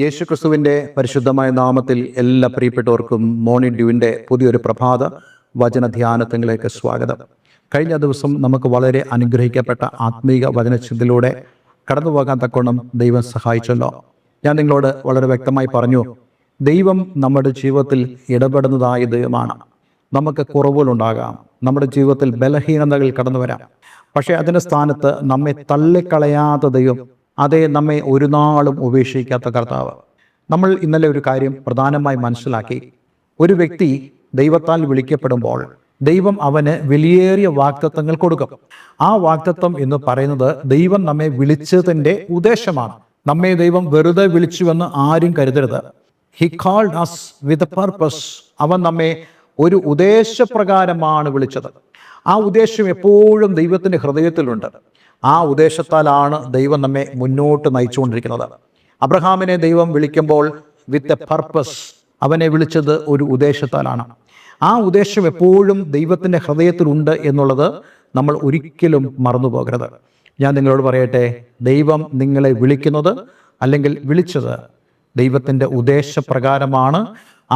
യേശു ക്രിസ്തുവിൻ്റെ പരിശുദ്ധമായ നാമത്തിൽ എല്ലാ പ്രിയപ്പെട്ടവർക്കും മോർണിംഗ് ഡ്യൂവിൻ്റെ പുതിയൊരു പ്രഭാത വചനധ്യാനത്തിലേക്ക് സ്വാഗതം. കഴിഞ്ഞ ദിവസം നമുക്ക് വളരെ അനുഗ്രഹിക്കപ്പെട്ട ആത്മീക വചനചിന്തയിലൂടെ കടന്നു പോകാൻ തക്കോണം ദൈവം സഹായിച്ചല്ലോ. ഞാൻ നിങ്ങളോട് വളരെ വ്യക്തമായി പറഞ്ഞു, ദൈവം നമ്മുടെ ജീവിതത്തിൽ ഇടപെടുന്നതായ ദൈവമാണ്. നമുക്ക് കുറവുകളുണ്ടാകാം, നമ്മുടെ ജീവിതത്തിൽ ബലഹീനതകൾ കടന്നു വരാം. പക്ഷേ അതിൻ്റെ സ്ഥാനത്ത് നമ്മെ തള്ളിക്കളയാത്ത ദൈവം, അതേ നമ്മെ ഒരു നാളും ഉപേക്ഷിക്കാത്ത കർത്താവ്. നമ്മൾ ഇന്നലെ ഒരു കാര്യം പ്രധാനമായി മനസ്സിലാക്കി. ഒരു വ്യക്തി ദൈവത്താൽ വിളിക്കപ്പെടുമ്പോൾ ദൈവം അവന് വിലയേറിയ വാഗ്ദത്തങ്ങൾ കൊടുക്കും. ആ വാഗ്ദത്തം എന്ന് പറയുന്നത് ദൈവം നമ്മെ വിളിച്ചതിൻ്റെ ഉദ്ദേശമാണ്. നമ്മെ ദൈവം വെറുതെ വിളിച്ചുവെന്ന് ആരും കരുതരുത്. He called us with a purpose. അവൻ നമ്മെ ഒരു ഉദ്ദേശപ്രകാരമാണ് വിളിച്ചത്. ആ ഉദ്ദേശം എപ്പോഴും ദൈവത്തിൻ്റെ ഹൃദയത്തിലുണ്ട്. ആ ഉദ്ദേശത്താലാണ് ദൈവം നമ്മെ മുന്നോട്ട് നയിച്ചുകൊണ്ടിരിക്കുന്നത്. അബ്രഹാമിനെ ദൈവം വിളിക്കുമ്പോൾ വിത്ത് എ പർപ്പസ്, അവനെ വിളിച്ചത് ഒരു ഉദ്ദേശത്താലാണ്. ആ ഉദ്ദേശം എപ്പോഴും ദൈവത്തിൻ്റെ ഹൃദയത്തിലുണ്ട് എന്നുള്ളത് നമ്മൾ ഒരിക്കലും മറന്നു പോകരുത്. ഞാൻ നിങ്ങളോട് പറയട്ടെ, ദൈവം നിങ്ങളെ വിളിക്കുന്നത് അല്ലെങ്കിൽ വിളിച്ചത് ദൈവത്തിൻ്റെ ഉദ്ദേശപ്രകാരമാണ്.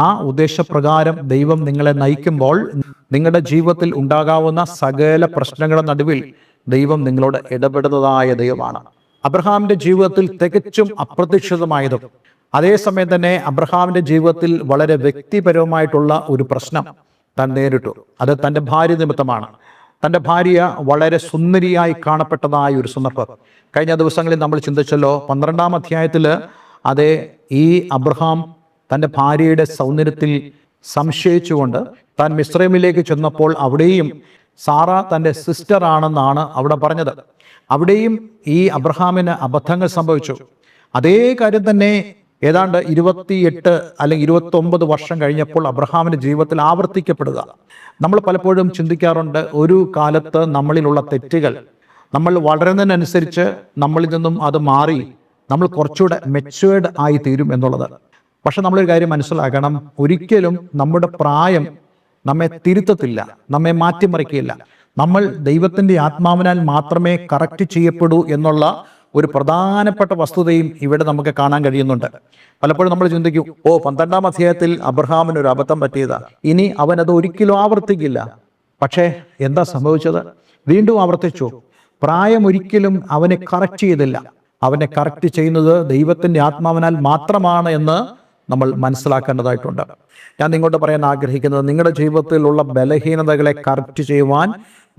ആ ഉദ്ദേശപ്രകാരം ദൈവം നിങ്ങളെ നയിക്കുമ്പോൾ നിങ്ങളുടെ ജീവിതത്തിൽ ഉണ്ടാകാവുന്ന സകല പ്രശ്നങ്ങളുടെ നടുവിൽ ദൈവം നിങ്ങളോട് ഇടപെടുന്നതായ ദൈവമാണ്. അബ്രഹാമിൻ്റെ ജീവിതത്തിൽ തികച്ചും അപ്രതീക്ഷിതമായതും അതേസമയം തന്നെ അബ്രഹാമിൻ്റെ ജീവിതത്തിൽ വളരെ വ്യക്തിപരമായിട്ടുള്ള ഒരു പ്രശ്നം താൻ നേരിട്ടു. അത് തൻ്റെ ഭാര്യ നിമിത്തമാണ്. തൻ്റെ ഭാര്യ വളരെ സുന്ദരിയായി കാണപ്പെട്ടതായ ഒരു സന്ദർഭം കഴിഞ്ഞ ദിവസങ്ങളിൽ നമ്മൾ ചിന്തിച്ചല്ലോ. 12-ാം അധ്യായത്തിൽ അതേ ഈ അബ്രഹാം തൻ്റെ ഭാര്യയുടെ സൗന്ദര്യത്തിൽ സംശയിച്ചുകൊണ്ട് താൻ മിസ്രൈമിലേക്ക് ചെന്നപ്പോൾ അവിടെയും സാറ തൻ്റെ സിസ്റ്റർ ആണെന്നാണ് അവിടെ പറഞ്ഞത്. അവിടെയും ഈ അബ്രഹാമിന് അബദ്ധങ്ങൾ സംഭവിച്ചു. അതേ കാര്യം തന്നെ ഏതാണ്ട് 28 അല്ലെങ്കിൽ 29 വർഷം കഴിഞ്ഞപ്പോൾ അബ്രഹാമിൻ്റെ ജീവിതത്തിൽ ആവർത്തിക്കപ്പെടുക. നമ്മൾ പലപ്പോഴും ചിന്തിക്കാറുണ്ട്, ഒരു കാലത്ത് നമ്മളിലുള്ള തെറ്റുകൾ നമ്മൾ വളരുന്നതിനനുസരിച്ച് നമ്മളിൽ നിന്നും അത് മാറി നമ്മൾ കുറച്ചുകൂടെ മെച്വേർഡ് ആയി തീരും എന്നുള്ളത്. പക്ഷെ നമ്മളൊരു കാര്യം മനസ്സിലാക്കണം, ഒരിക്കലും നമ്മുടെ പ്രായം നമ്മെ തിരുത്തത്തില്ല, നമ്മെ മാറ്റിമറിക്കുകയില്ല. നമ്മൾ ദൈവത്തിൻ്റെ ആത്മാവിനാൽ മാത്രമേ കറക്റ്റ് ചെയ്യപ്പെടൂ എന്നുള്ള ഒരു പ്രധാനപ്പെട്ട വസ്തുതയും ഇവിടെ നമുക്ക് കാണാൻ കഴിയുന്നുണ്ട്. പലപ്പോഴും നമ്മൾ ചിന്തിക്കും, 12-ാം അധ്യായത്തിൽ അബ്രഹാമിന് ഒരു അബദ്ധം പറ്റിയതാ, ഇനി അവനത് ഒരിക്കലും ആവർത്തിക്കില്ല. പക്ഷേ എന്താ സംഭവിച്ചത്? വീണ്ടും ആവർത്തിച്ചു. പ്രായം ഒരിക്കലും അവനെ കറക്റ്റ് ചെയ്തില്ല. അവനെ കറക്റ്റ് ചെയ്യുന്നത് ദൈവത്തിൻ്റെ ആത്മാവിനാൽ മാത്രമാണ് എന്ന് നമ്മൾ മനസ്സിലാക്കേണ്ടതായിട്ടുണ്ട്. ഞാൻ നിങ്ങളോട് പറയാൻ ആഗ്രഹിക്കുന്നത്, നിങ്ങളുടെ ജീവിതത്തിലുള്ള ബലഹീനതകളെ കറക്റ്റ് ചെയ്യുവാൻ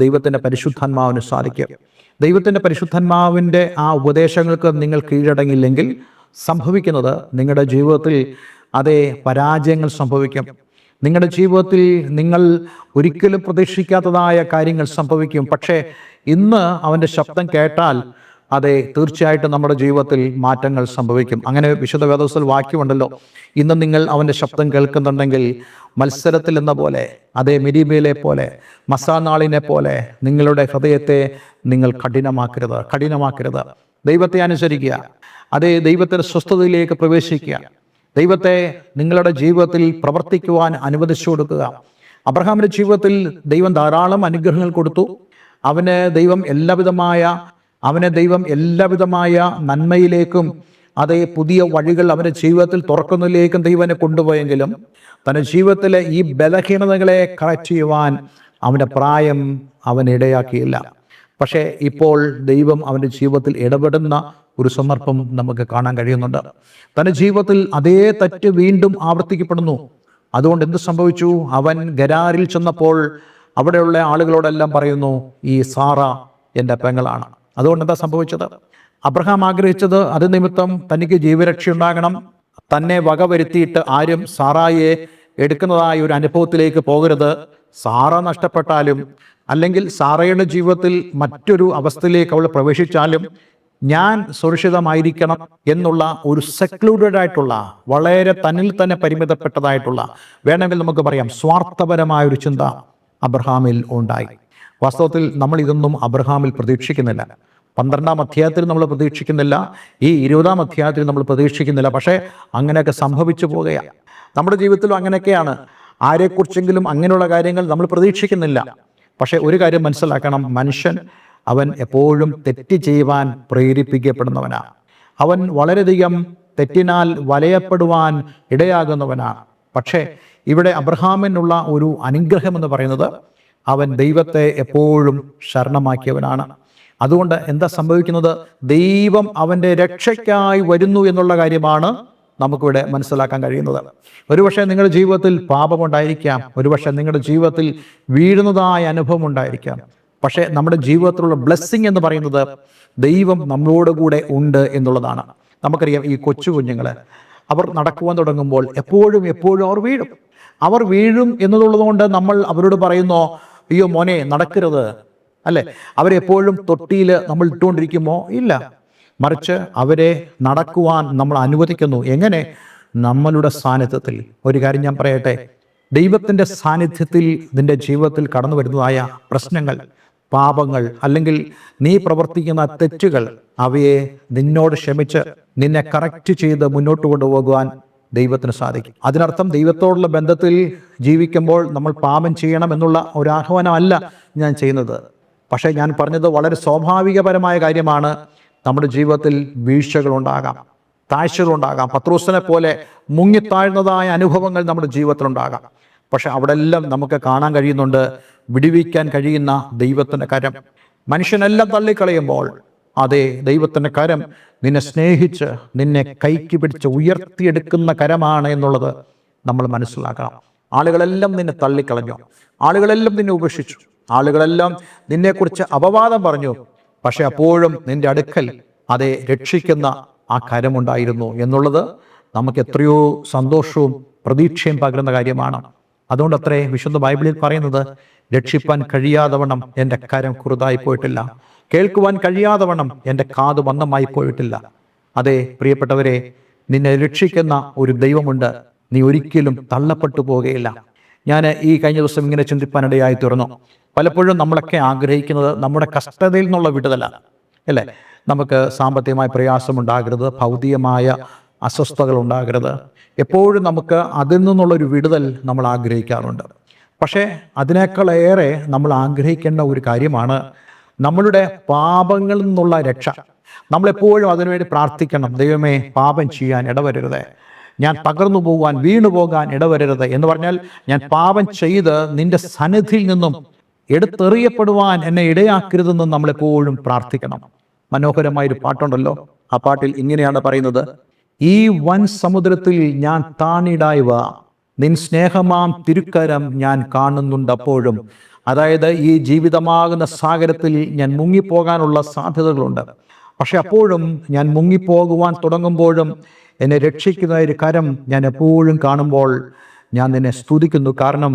ദൈവത്തിൻ്റെ പരിശുദ്ധാത്മാവിന് സാധിക്കും. ദൈവത്തിൻ്റെ പരിശുദ്ധാത്മാവിൻ്റെ ആ ഉപദേശങ്ങൾക്ക് നിങ്ങൾ കീഴടങ്ങില്ലെങ്കിൽ സംഭവിക്കുന്നത് നിങ്ങളുടെ ജീവിതത്തിൽ അതേ പരാജയങ്ങൾ സംഭവിക്കും. നിങ്ങളുടെ ജീവിതത്തിൽ നിങ്ങൾ ഒരിക്കലും പ്രതീക്ഷിക്കാത്തതായ കാര്യങ്ങൾ സംഭവിക്കും. പക്ഷേ ഇന്ന് അവൻ്റെ ശബ്ദം കേട്ടാൽ അതെ, തീർച്ചയായിട്ടും നമ്മുടെ ജീവിതത്തിൽ മാറ്റങ്ങൾ സംഭവിക്കും. അങ്ങനെ വിശുദ്ധ വേദപുസ്തകത്തിൽ വാക്യമുണ്ടല്ലോ, ഇന്ന് നിങ്ങൾ അവൻ്റെ ശബ്ദം കേൾക്കുന്നുണ്ടെങ്കിൽ മത്സരത്തിൽ എന്ന പോലെ, അതേ മിരിബയിലെ പോലെ, മസാനാളിനെ പോലെ നിങ്ങളുടെ ഹൃദയത്തെ നിങ്ങൾ കഠിനമാക്കരുത്. ദൈവത്തെ അനുസരിക്കുക, അതേ ദൈവത്തിൻ്റെ സ്വസ്ഥതയിലേക്ക് പ്രവേശിക്കുക, ദൈവത്തെ നിങ്ങളുടെ ജീവിതത്തിൽ പ്രവർത്തിക്കുവാൻ അനുവദിച്ചു കൊടുക്കുക. അബ്രഹാമിൻ്റെ ജീവിതത്തിൽ ദൈവം ധാരാളം അനുഗ്രഹങ്ങൾ കൊടുത്തു. അവന് ദൈവം എല്ലാവിധമായ നന്മയിലേക്കും അതേ പുതിയ വഴികൾ അവൻ്റെ ജീവിതത്തിൽ തുറക്കുന്നതിലേക്കും ദൈവനെ കൊണ്ടുപോയെങ്കിലും തൻ്റെ ജീവിതത്തിലെ ഈ ബലഹീനതകളെ കറക്റ്റ് ചെയ്യുവാൻ അവൻ്റെ പ്രായം അവൻ ഇടയാക്കിയില്ല. പക്ഷേ ഇപ്പോൾ ദൈവം അവൻ്റെ ജീവിതത്തിൽ ഇടപെടുന്ന ഒരു സന്ദർഭം നമുക്ക് കാണാൻ കഴിയുന്നുണ്ട്. തൻ്റെ ജീവിതത്തിൽ അതേ തെറ്റ് വീണ്ടും ആവർത്തിക്കപ്പെടുന്നു. അതുകൊണ്ട് എന്ത് സംഭവിച്ചു? അവൻ ഗരാരിൽ ചെന്നപ്പോൾ അവിടെയുള്ള ആളുകളോടെല്ലാം പറയുന്നു, ഈ സാറ എൻ്റെ പെങ്ങളാണ്. അതുകൊണ്ട് എന്താ സംഭവിച്ചത്? അബ്രഹാം ആഗ്രഹിച്ചത് അത് നിമിത്തം തനിക്ക് ജീവരക്ഷ ഉണ്ടാകണം. തന്നെ വകവരുത്തിയിട്ട് ആരും സാറായെ എടുക്കുന്നതായ ഒരു അനുഭവത്തിലേക്ക് പോകരുത്. സാറ നഷ്ടപ്പെട്ടാലും അല്ലെങ്കിൽ സാറയുടെ ജീവിതത്തിൽ മറ്റൊരു അവസ്ഥയിലേക്ക് അവൾ പ്രവേശിച്ചാലും ഞാൻ സുരക്ഷിതമായിരിക്കണം എന്നുള്ള ഒരു സെക്ലൂഡഡ് ആയിട്ടുള്ള, വളരെ തന്നിൽ തന്നെ പരിമിതപ്പെട്ടതായിട്ടുള്ള, വേണമെങ്കിൽ നമുക്ക് പറയാം സ്വാർത്ഥപരമായൊരു ചിന്ത അബ്രഹാമിൽ ഉണ്ടായി. വാസ്തവത്തിൽ നമ്മൾ ഇതൊന്നും അബ്രഹാമിൽ പ്രതീക്ഷിക്കുന്നില്ല. 12-ാം അധ്യായത്തിൽ നമ്മൾ പ്രതീക്ഷിക്കുന്നില്ല, ഈ 20-ാം അധ്യായത്തിൽ നമ്മൾ പ്രതീക്ഷിക്കുന്നില്ല. പക്ഷേ അങ്ങനെയൊക്കെ സംഭവിച്ചു പോകുകയാണ്. നമ്മുടെ ജീവിതത്തിലും അങ്ങനെയൊക്കെയാണ്. ആരെക്കുറിച്ചെങ്കിലും അങ്ങനെയുള്ള കാര്യങ്ങൾ നമ്മൾ പ്രതീക്ഷിക്കുന്നില്ല. പക്ഷേ ഒരു കാര്യം മനസ്സിലാക്കണം, മനുഷ്യൻ അവൻ എപ്പോഴും തെറ്റ് ചെയ്യുവാൻ പ്രേരിപ്പിക്കപ്പെടുന്നവനാണ്. അവൻ വളരെയധികം തെറ്റിനാൽ വലയപ്പെടുവാൻ ഇടയാകുന്നവനാണ്. പക്ഷേ ഇവിടെ അബ്രഹാമിനുള്ള ഒരു അനുഗ്രഹം എന്ന് പറയുന്നത് അവൻ ദൈവത്തെ എപ്പോഴും ശരണമാക്കിയവനാണ്. അതുകൊണ്ട് എന്താ സംഭവിക്കുന്നത്? ദൈവം അവൻ്റെ രക്ഷയ്ക്കായി വരുന്നു എന്നുള്ള കാര്യമാണ് നമുക്കിവിടെ മനസ്സിലാക്കാൻ കഴിയുന്നത്. ഒരുപക്ഷെ നിങ്ങളുടെ ജീവിതത്തിൽ പാപമുണ്ടായിരിക്കാം, ഒരുപക്ഷെ നിങ്ങളുടെ ജീവിതത്തിൽ വീഴുന്നതായ അനുഭവം ഉണ്ടായിരിക്കാം. പക്ഷേ നമ്മുടെ ജീവിതത്തിലുള്ള ബ്ലെസ്സിങ് എന്ന് പറയുന്നത് ദൈവം നമ്മളോട് കൂടെ ഉണ്ട് എന്നുള്ളതാണ്. നമുക്കറിയാം, ഈ കൊച്ചു കുഞ്ഞുങ്ങൾ അവർ നടക്കുവാൻ തുടങ്ങുമ്പോൾ എപ്പോഴും അവർ വീഴും എന്നുള്ളതുകൊണ്ട് നമ്മൾ അവരോട് പറയുന്നോ, അയ്യോ മോനെ നടക്കരുത്, അല്ലെ? അവരെപ്പോഴും തൊട്ടിയിൽ നമ്മൾ ഇട്ടുകൊണ്ടിരിക്കുമോ? ഇല്ല. മറിച്ച് അവരെ നടക്കുവാൻ നമ്മൾ അനുവദിക്കുന്നു. എങ്ങനെ? നമ്മളുടെ സാന്നിധ്യത്തിൽ. ഒരു കാര്യം ഞാൻ പറയട്ടെ, ദൈവത്തിൻ്റെ സാന്നിധ്യത്തിൽ നിന്റെ ജീവിതത്തിൽ കടന്നു വരുന്നതായ പ്രശ്നങ്ങൾ, പാപങ്ങൾ, അല്ലെങ്കിൽ നീ പ്രവർത്തിക്കുന്ന തെറ്റുകൾ, അവയെ നിന്നോട് ക്ഷമിച്ച് നിന്നെ കറക്റ്റ് ചെയ്ത് മുന്നോട്ട് കൊണ്ടുപോകുവാൻ ദൈവത്തിന് സാധിക്കും. അതിനർത്ഥം ദൈവത്തോടുള്ള ബന്ധത്തിൽ ജീവിക്കുമ്പോൾ നമ്മൾ പാപം ചെയ്യണം എന്നുള്ള ഒരു ആഹ്വാനമല്ല ഞാൻ ചെയ്യുന്നത്. പക്ഷേ ഞാൻ പറഞ്ഞത് വളരെ സ്വാഭാവികപരമായ കാര്യമാണ്. നമ്മുടെ ജീവിതത്തിൽ വീഴ്ചകളുണ്ടാകാം, താഴ്ചകളുണ്ടാകാം. പത്രോസിനെ പോലെ മുങ്ങിത്താഴ്ന്നതായ അനുഭവങ്ങൾ നമ്മുടെ ജീവിതത്തിലുണ്ടാകാം. പക്ഷെ അവിടെ എല്ലാം നമുക്ക് കാണാൻ കഴിയുന്നുണ്ട് വിടുവിക്കാൻ കഴിയുന്ന ദൈവത്തിൻ്റെ കരം. മനുഷ്യനെല്ലാം തള്ളിക്കളയുമ്പോൾ അതെ, ദൈവത്തിൻ്റെ കരം നിന്നെ സ്നേഹിച്ച് നിന്നെ കൈക്ക് പിടിച്ച് ഉയർത്തിയെടുക്കുന്ന കരമാണ് എന്നുള്ളത് നമ്മൾ മനസ്സിലാക്കണം. ആളുകളെല്ലാം നിന്നെ തള്ളിക്കളഞ്ഞു, ആളുകളെല്ലാം നിന്നെ ഉപേക്ഷിച്ചു, ആളുകളെല്ലാം നിന്നെക്കുറിച്ച് അപവാദം പറഞ്ഞു. പക്ഷെ അപ്പോഴും നിന്റെ അടുക്കൽ അതെ രക്ഷിക്കുന്ന ആ കരമുണ്ടായിരുന്നു എന്നുള്ളത് നമുക്ക് എത്രയോ സന്തോഷവും പ്രതീക്ഷയും പകരുന്ന കാര്യമാണ്. അതുകൊണ്ട് അത്രേ വിശുദ്ധ ബൈബിളിൽ പറയുന്നത്, രക്ഷിപ്പാൻ കഴിയാതവണ്ണം എൻ്റെ കരം കുറുതായി പോയിട്ടില്ല, കേൾക്കുവാൻ കഴിയാതവണ്ണം എൻ്റെ കാത് മന്ദമായി പോയിട്ടില്ല. അതെ പ്രിയപ്പെട്ടവരെ, നിന്നെ രക്ഷിക്കുന്ന ഒരു ദൈവമുണ്ട്. നീ ഒരിക്കലും തള്ളപ്പെട്ടു പോകുകയില്ല. ഞാൻ ഈ കഴിഞ്ഞ ദിവസം ഇങ്ങനെ ചിന്തിപ്പാനിടയായി തീർന്നു. പലപ്പോഴും നമ്മളൊക്കെ ആഗ്രഹിക്കുന്നത് നമ്മുടെ കഷ്ടതയിൽ നിന്നുള്ള വിടുതലാണ്, അല്ലേ? നമുക്ക് സാമ്പത്തികമായ പ്രയാസമുണ്ടാകരുത്, ഭൗതികമായ അസ്വസ്ഥതകൾ ഉണ്ടാകരുത്. എപ്പോഴും നമുക്ക് അതിൽ നിന്നുള്ളൊരു വിടുതൽ നമ്മൾ ആഗ്രഹിക്കാറുണ്ട്. പക്ഷേ അതിനേക്കാളേറെ നമ്മൾ ആഗ്രഹിക്കേണ്ട ഒരു കാര്യമാണ് നമ്മളുടെ പാപങ്ങളിൽ നിന്നുള്ള രക്ഷ. നമ്മളെപ്പോഴും അതിനുവേണ്ടി പ്രാർത്ഥിക്കണം. ദൈവമേ, പാപം ചെയ്യാൻ ഇടവരരുത്, ഞാൻ തകർന്നു പോകാൻ, വീണു പോകാൻ ഇടവരരുത് എന്ന് പറഞ്ഞാൽ ഞാൻ പാപം ചെയ്ത് നിന്റെ സന്നിധിയിൽ നിന്നും എടുത്തെറിയപ്പെടുവാൻ എന്നെ ഇടയാക്കരുതെന്ന് നമ്മളെപ്പോഴും പ്രാർത്ഥിക്കണം. മനോഹരമായൊരു പാട്ടുണ്ടല്ലോ, ആ പാട്ടിൽ ഇങ്ങനെയാണ് പറയുന്നത്: ഈ വൻ സമുദ്രത്തിൽ ഞാൻ താണിടായവ, നിൻ സ്നേഹമാം തിരുക്കരം ഞാൻ കാണുന്നുണ്ടപ്പോഴും. അതായത് ഈ ജീവിതമാകുന്ന സാഗരത്തിൽ ഞാൻ മുങ്ങിപ്പോകാനുള്ള സാധ്യതകളുണ്ട്. പക്ഷെ അപ്പോഴും ഞാൻ മുങ്ങിപ്പോകുവാൻ തുടങ്ങുമ്പോഴും എന്നെ രക്ഷിക്കുന്ന ഒരു കരം ഞാൻ എപ്പോഴും കാണുമ്പോൾ ഞാൻ നിന്നെ സ്തുതിക്കുന്നു. കാരണം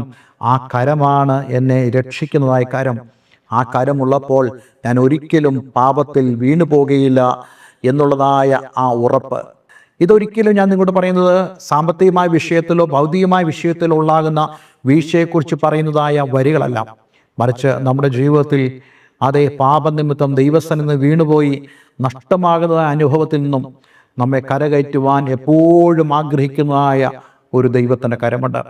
ആ കരമാണ് എന്നെ രക്ഷിക്കുന്നതായ കരം. ആ കരമുള്ളപ്പോൾ ഞാൻ ഒരിക്കലും പാപത്തിൽ വീണു പോകുകയില്ല എന്നുള്ളതായ ആ ഉറപ്പ്. ഇതൊരിക്കലും ഞാൻ നിങ്ങളോട് പറയുന്നത് സാമ്പത്തികമായ വിഷയത്തിലോ ഭൗതികമായ വിഷയത്തിലോ ഉണ്ടാകുന്ന വീഴ്ചയെക്കുറിച്ച് പറയുന്നതായ വരികളല്ല. മറിച്ച് നമ്മുടെ ജീവിതത്തിൽ അതേ പാപനിമിത്തം ദൈവസ്ഥനിൽ നിന്ന് വീണുപോയി നഷ്ടമാകുന്ന അനുഭവത്തിൽ നിന്നും നമ്മെ കരകയറ്റുവാൻ എപ്പോഴും ആഗ്രഹിക്കുന്നതായ ഒരു ദൈവത്തിൻ്റെ കരമുണ്ട്.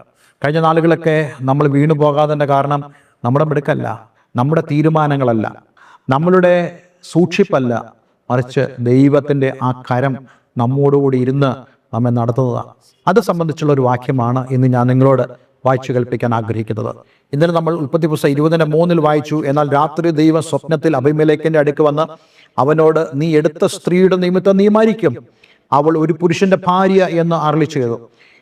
കഴിഞ്ഞ നാളുകളൊക്കെ നമ്മൾ വീണു പോകാതിൻ്റെ കാരണം നമ്മുടെ മിടുക്കല്ല, നമ്മുടെ തീരുമാനങ്ങളല്ല, നമ്മളുടെ സൂക്ഷിപ്പല്ല, മറിച്ച് ദൈവത്തിൻ്റെ ആ കരം നമ്മോടുകൂടി ഇരുന്ന് നമ്മെ നടത്തുന്നതാണ്. അത് സംബന്ധിച്ചുള്ള ഒരു വാക്യമാണ് ഇന്ന് ഞാൻ നിങ്ങളോട് വായിച്ചു കേൾപ്പിക്കാൻ ആഗ്രഹിക്കുന്നത്. ഇന്നലെ നമ്മൾ ഉൽപ്പത്തി പുസ്തകം 20:3 വായിച്ചു. എന്നാൽ രാത്രി ദൈവം സ്വപ്നത്തിൽ അബീമേലെക്കിന്റെ അടുക്ക് വന്ന് അവനോട്, നീ എടുത്ത സ്ത്രീയുടെ നിമിത്തം നീ മരിക്കും, അവൾ ഒരു പുരുഷന്റെ ഭാര്യ എന്ന് അരുളി ചെയ്തു.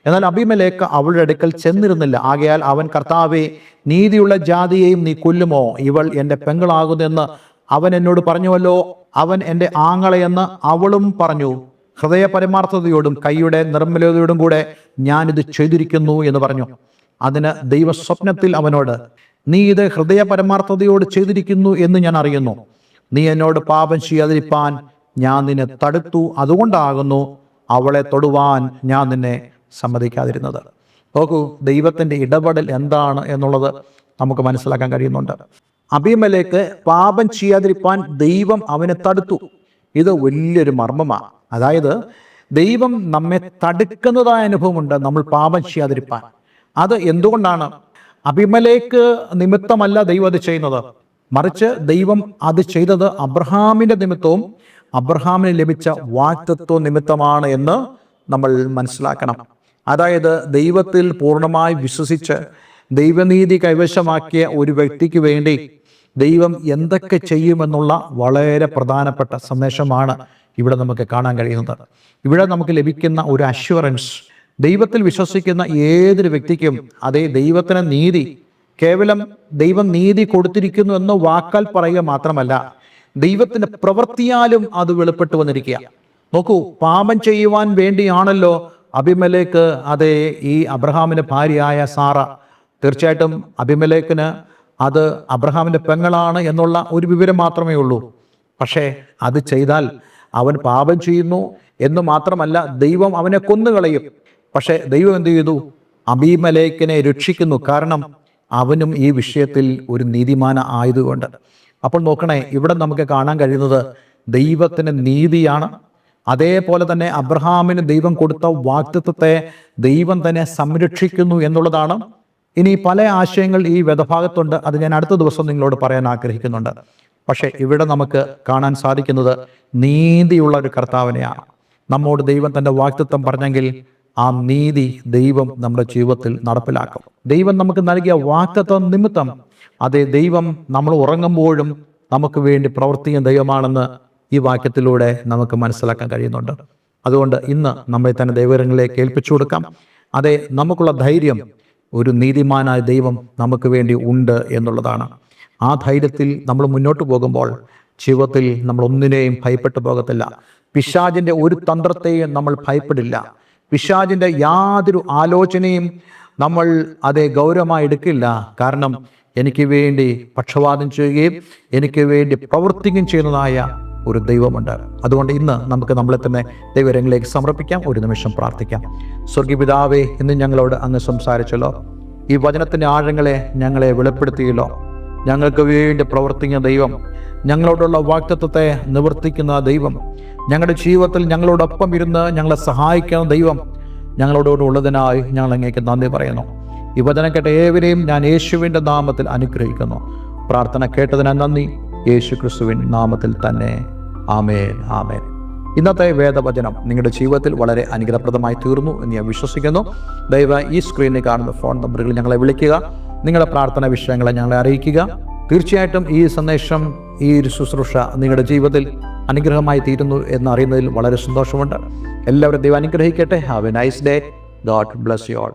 എന്നാൽ അബീമേലെക്ക് അവളുടെ അടുക്കൽ ചെന്നിരുന്നില്ല. ആകയാൽ അവൻ, കർത്താവേ, നീതിയുള്ള ജാതിയെയും നീ കൊല്ലുമോ? ഇവൾ എൻ്റെ പെങ്ങളാകുന്നെന്ന് അവൻ എന്നോട് പറഞ്ഞുവല്ലോ. അവൻ എൻ്റെ ആങ്ങളെയെന്ന് അവളും പറഞ്ഞു. ഹൃദയ പരമാർത്ഥതയോടും കൈയുടെ നിർമ്മലതയോടും കൂടെ ഞാനിത് ചെയ്തിരിക്കുന്നു എന്ന് പറഞ്ഞു. അതിന് ദൈവ സ്വപ്നത്തിൽ അവനോട്, നീ ഇത് ഹൃദയ പരമാർത്ഥതയോട് ചെയ്തിരിക്കുന്നു എന്ന് ഞാൻ അറിയുന്നു. നീ എന്നോട് പാപം ചെയ്യാതിരിപ്പാൻ ഞാൻ നിന്നെ തടുത്തു, അതുകൊണ്ടാകുന്നു അവളെ തൊടുവാൻ ഞാൻ നിന്നെ സമ്മതിക്കാതിരുന്നത്. നോക്കൂ, ദൈവത്തിൻ്റെ ഇടപെടൽ എന്താണ് എന്നുള്ളത് നമുക്ക് മനസ്സിലാക്കാൻ കഴിയുന്നുണ്ട്. അബീമേലെക്ക് പാപം ചെയ്യാതിരിപ്പാൻ ദൈവം അവനെ തടുത്തു. ഇത് വലിയൊരു മർമ്മമാണ്. അതായത് ദൈവം നമ്മെ തടുക്കുന്നതായ അനുഭവമുണ്ട് നമ്മൾ പാപം ചെയ്യാതിരിപ്പാൻ. അത് എന്തുകൊണ്ടാണ്? അബീമേലെക്ക് നിമിത്തമല്ല ദൈവം അത് ചെയ്യുന്നത്, മറിച്ച് ദൈവം അത് ചെയ്തത് അബ്രഹാമിന്റെ നിമിത്തവും അബ്രഹാമിന് ലഭിച്ച വാഗ്ദത്വ നിമിത്തമാണ് എന്ന് നമ്മൾ മനസ്സിലാക്കണം. അതായത് ദൈവത്തിൽ പൂർണ്ണമായി വിശ്വസിച്ച് ദൈവനീതി കൈവശമാക്കിയ ഒരു വ്യക്തിക്ക് വേണ്ടി ദൈവം എന്തൊക്കെ ചെയ്യുമെന്നുള്ള വളരെ പ്രധാനപ്പെട്ട സന്ദേശമാണ് ഇവിടെ നമുക്ക് കാണാൻ കഴിയുന്നത്. ഇവിടെ നമുക്ക് ലഭിക്കുന്ന ഒരു അഷ്വറൻസ്, ദൈവത്തിൽ വിശ്വസിക്കുന്ന ഏതൊരു വ്യക്തിക്കും അതേ ദൈവത്തിന് നീതി, കേവലം ദൈവം നീതി കൊടുത്തിരിക്കുന്നു എന്ന് വാക്കാൽ പറയുക മാത്രമല്ല, ദൈവത്തിന്റെ പ്രവൃത്തിയാലും അത് വെളിപ്പെട്ടു വന്നിരിക്കുക. നോക്കൂ, പാപം ചെയ്യുവാൻ വേണ്ടിയാണല്ലോ അബിമേലെക്ക് അതേ ഈ അബ്രഹാമിന്റെ ഭാര്യയായ സാറ, തീർച്ചയായിട്ടും അബിമേലെക്കിന് അത് അബ്രഹാമിന്റെ പെങ്ങളാണ് എന്നുള്ള ഒരു വിവരം മാത്രമേ ഉള്ളൂ. പക്ഷേ അത് ചെയ്താൽ അവൻ പാപം ചെയ്യുന്നു എന്ന് മാത്രമല്ല, ദൈവം അവനെ കൊന്നുകളയും. പക്ഷേ ദൈവം എന്ത് ചെയ്തു? അബീമേലെക്കിനെ രക്ഷിക്കുന്നു. കാരണം അവനും ഈ വിഷയത്തിൽ ഒരു നീതിമാന ആയതുകൊണ്ട്. അപ്പോൾ നോക്കണേ, ഇവിടെ നമുക്ക് കാണാൻ കഴിയുന്നത് ദൈവത്തിന് നീതിയാണ്. അതേപോലെ തന്നെ അബ്രഹാമിന് ദൈവം കൊടുത്ത വാഗ്ദത്തത്തെ ദൈവം തന്നെ സംരക്ഷിക്കുന്നു എന്നുള്ളതാണ്. ഇനി പല ആശയങ്ങൾ ഈ വേദഭാഗത്തുണ്ട്, അത് ഞാൻ അടുത്ത ദിവസം നിങ്ങളോട് പറയാൻ ആഗ്രഹിക്കുന്നുണ്ട്. പക്ഷേ ഇവിടെ നമുക്ക് കാണാൻ സാധിക്കുന്നത് നീതിയുള്ള ഒരു കർത്താവിനെയാണ്. നമ്മോട് ദൈവം തൻ്റെ വാഗ്ദത്തം പറഞ്ഞെങ്കിൽ ആ നീതി ദൈവം നമ്മുടെ ജീവിതത്തിൽ നടപ്പിലാക്കും. ദൈവം നമുക്ക് നൽകിയ വാഗ്ദത്തം നിമിത്തം അതേ ദൈവം നമ്മൾ ഉറങ്ങുമ്പോഴും നമുക്ക് വേണ്ടി പ്രവർത്തിക്കുന്ന ദൈവമാണെന്ന് ഈ വാക്യത്തിലൂടെ നമുക്ക് മനസ്സിലാക്കാൻ കഴിയുന്നുണ്ട്. അതുകൊണ്ട് ഇന്ന് നമ്മെ തന്നെ ദൈവങ്ങളിലേക്ക് ഏൽപ്പിച്ചു കൊടുക്കാം. അതേ, നമുക്കുള്ള ധൈര്യം ഒരു നീതിമാനായ ദൈവം നമുക്ക് വേണ്ടി ഉണ്ട് എന്നുള്ളതാണ്. ആ ധൈര്യത്തിൽ നമ്മൾ മുന്നോട്ട് പോകുമ്പോൾ ജീവിതത്തിൽ നമ്മൾ ഒന്നിനെയും ഭയപ്പെട്ടു പോകത്തില്ല. പിശാചിൻ്റെ ഒരു തന്ത്രത്തെയും നമ്മൾ ഭയപ്പെടില്ല. പിശാചിൻ്റെ യാതൊരു ആലോചനയും നമ്മൾ അതേ ഗൗരവമായി എടുക്കില്ല. കാരണം എനിക്ക് വേണ്ടി പക്ഷപാതം ചെയ്യുകയും എനിക്ക് വേണ്ടി പ്രവർത്തിക്കുകയും ചെയ്യുന്നതായ ഒരു ദൈവമുണ്ട്. അതുകൊണ്ട് ഇന്ന് നമുക്ക് നമ്മളെ തന്നെ ദൈവരങ്ങളിലേക്ക് സമർപ്പിക്കാം. ഒരു നിമിഷം പ്രാർത്ഥിക്കാം. സ്വർഗീയ പിതാവേ, ഇന്ന് ഞങ്ങളോട് അങ്ങ് സംസാരിച്ചല്ലോ, ഈ വചനത്തിൻ്റെ ആഴങ്ങളെ ഞങ്ങളെ വെളിപ്പെടുത്തിയല്ലോ. ഞങ്ങൾക്ക് വേണ്ടി പ്രവർത്തിക്കുന്ന ദൈവം, ഞങ്ങളോടുള്ള വാഗ്ദത്തത്തെ നിവർത്തിക്കുന്ന ദൈവം, ഞങ്ങളുടെ ജീവിതത്തിൽ ഞങ്ങളോടൊപ്പം ഇരുന്ന് ഞങ്ങളെ സഹായിക്കുന്ന ദൈവം, ഞങ്ങളോടുള്ളതിനായി ഞങ്ങൾ അങ്ങേക്ക് നന്ദി പറയുന്നു. ഈ വചനം കേട്ട ഏവരെയും ഞാൻ യേശുവിൻ്റെ നാമത്തിൽ അനുഗ്രഹിക്കുന്നു. പ്രാർത്ഥന കേട്ടതിന് നന്ദി. യേശു ക്രിസ്തുവിൻ നാമത്തിൽ തന്നെ. ആമേൻ, ആമേൻ. ഇന്നത്തെ വേദവചനം നിങ്ങളുടെ ജീവിതത്തിൽ വളരെ അനുഗ്രഹപ്രദമായി തീർന്നു എന്ന് ഞാൻ വിശ്വസിക്കുന്നു. ദയവായി ഈ സ്ക്രീനിൽ കാണുന്ന ഫോൺ നമ്പറുകളിൽ ഞങ്ങളെ വിളിക്കുക. നിങ്ങളുടെ പ്രാർത്ഥന വിഷയങ്ങളെ ഞങ്ങളെ അറിയിക്കുക. തീർച്ചയായിട്ടും ഈ സന്ദേശം, ഈ ഒരു ശുശ്രൂഷ നിങ്ങളുടെ ജീവിതത്തിൽ അനുഗ്രഹമായി തീരുന്നു എന്നറിയുന്നതിൽ വളരെ സന്തോഷമുണ്ട്. എല്ലാവരും ദൈവം അനുഗ്രഹിക്കട്ടെ. Have A nice day. God bless you all.